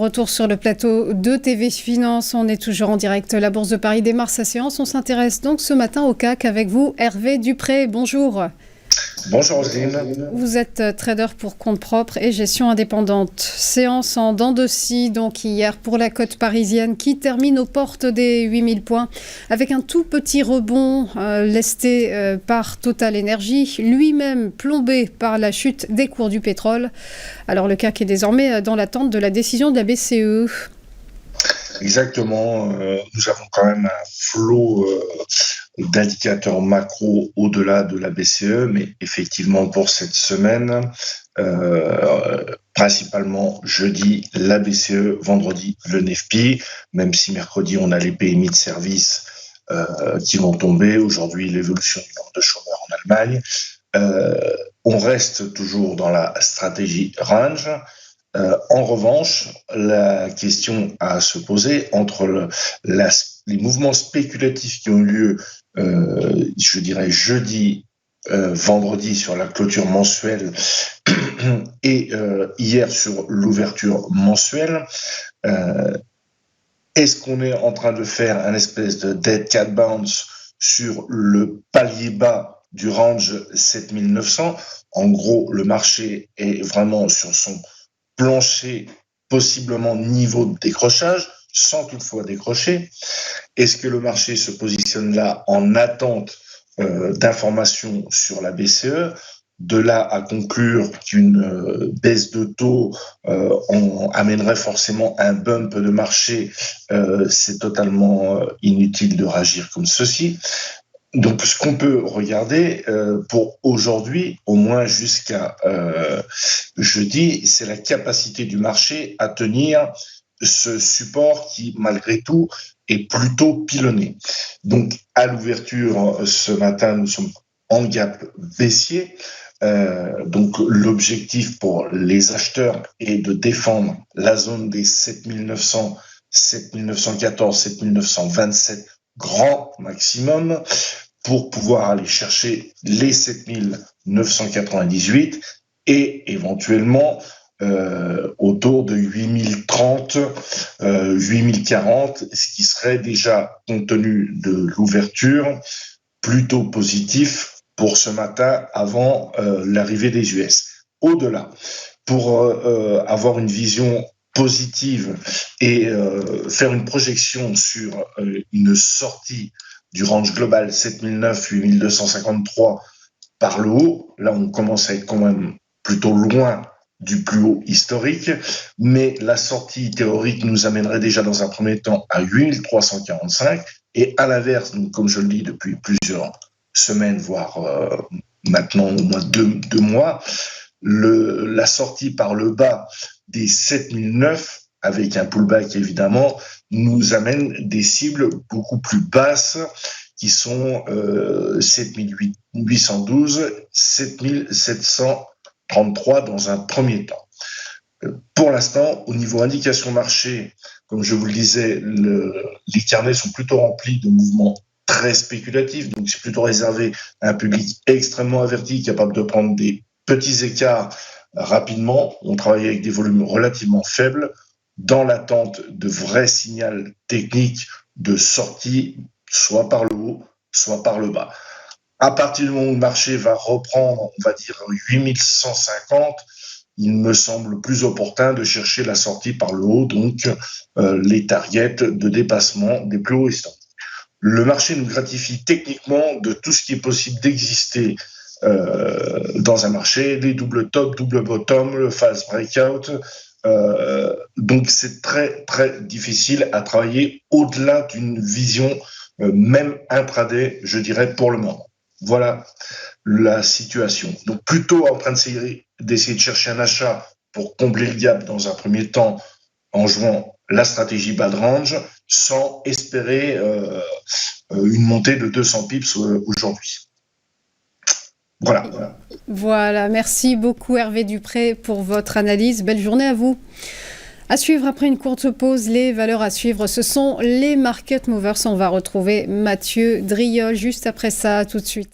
Retour sur le plateau de TV Finance. On est toujours en direct. La Bourse de Paris démarre sa séance. On s'intéresse donc ce matin au CAC avec vous, Hervé Dupré. Bonjour. Bonjour Roselyne. Vous êtes trader pour compte propre et gestion indépendante. Séance en dents de scie, donc hier pour la cote parisienne qui termine aux portes des 8000 points avec un tout petit rebond lesté par Total Energy, lui-même plombé par la chute des cours du pétrole. Alors le CAC est désormais dans l'attente de la décision de la BCE. Exactement, nous avons quand même un flot d'indicateurs macro au-delà de la BCE, mais effectivement pour cette semaine, principalement jeudi la BCE, vendredi le NFP, même si mercredi on a les PMI de service qui vont tomber, aujourd'hui l'évolution du nombre de chômeurs en Allemagne. On reste toujours dans la stratégie range. En revanche, la question à se poser entre les mouvements spéculatifs qui ont eu lieu, je dirais jeudi, vendredi sur la clôture mensuelle et hier sur l'ouverture mensuelle, est-ce qu'on est en train de faire un espèce de dead cat bounce sur le palier bas du range 7900? En gros, le marché est vraiment sur son plancher, possiblement niveau de décrochage, sans toutefois décrocher. Est-ce que le marché se positionne là en attente d'informations sur la BCE? De là à conclure qu'une baisse de taux amènerait forcément un bump de marché, c'est totalement inutile de réagir comme ceci. Donc, ce qu'on peut regarder pour aujourd'hui, au moins jusqu'à jeudi, c'est la capacité du marché à tenir ce support qui, malgré tout, est plutôt pilonné. Donc, à l'ouverture ce matin, nous sommes en gap baissier. Donc, l'objectif pour les acheteurs est de défendre la zone des 7900, 7914, 7927 grand maximum, pour pouvoir aller chercher les 7998 et éventuellement autour de 8030, 8040, ce qui serait déjà, compte tenu de l'ouverture, plutôt positif pour ce matin avant l'arrivée des US. Au-delà, pour avoir une vision positive et faire une projection sur une sortie du range global 7009, 8253 par le haut. Là, on commence à être quand même plutôt loin du plus haut historique, mais la sortie théorique nous amènerait déjà dans un premier temps à 8345, et à l'inverse, comme je le dis depuis plusieurs semaines, voire maintenant au moins deux mois, la sortie par le bas des 7009, avec un pullback évidemment, nous amène des cibles beaucoup plus basses qui sont 7812, 7733 dans un premier temps. Pour l'instant, au niveau indication marché, comme je vous le disais, les carnets sont plutôt remplis de mouvements très spéculatifs, donc c'est plutôt réservé à un public extrêmement averti, capable de prendre des petits écarts rapidement. On travaille avec des volumes relativement faibles, dans l'attente de vrais signaux techniques de sortie, soit par le haut, soit par le bas. À partir du moment où le marché va reprendre, on va dire 8150, il me semble plus opportun de chercher la sortie par le haut, donc les targets de dépassement des plus hauts historiques. Le marché nous gratifie techniquement de tout ce qui est possible d'exister dans un marché, les double top, double bottom, le fast breakout. Donc c'est très très difficile à travailler au-delà d'une vision même intraday, je dirais, pour le moment. Voilà la situation. Donc plutôt en train d'essayer de chercher un achat pour combler le gap dans un premier temps en jouant la stratégie bad range, sans espérer une montée de 200 pips aujourd'hui. Voilà, merci beaucoup Hervé Dupré pour votre analyse. Belle journée à vous. À suivre après une courte pause, les valeurs à suivre, ce sont les market movers. On va retrouver Mathieu Driol juste après ça, tout de suite.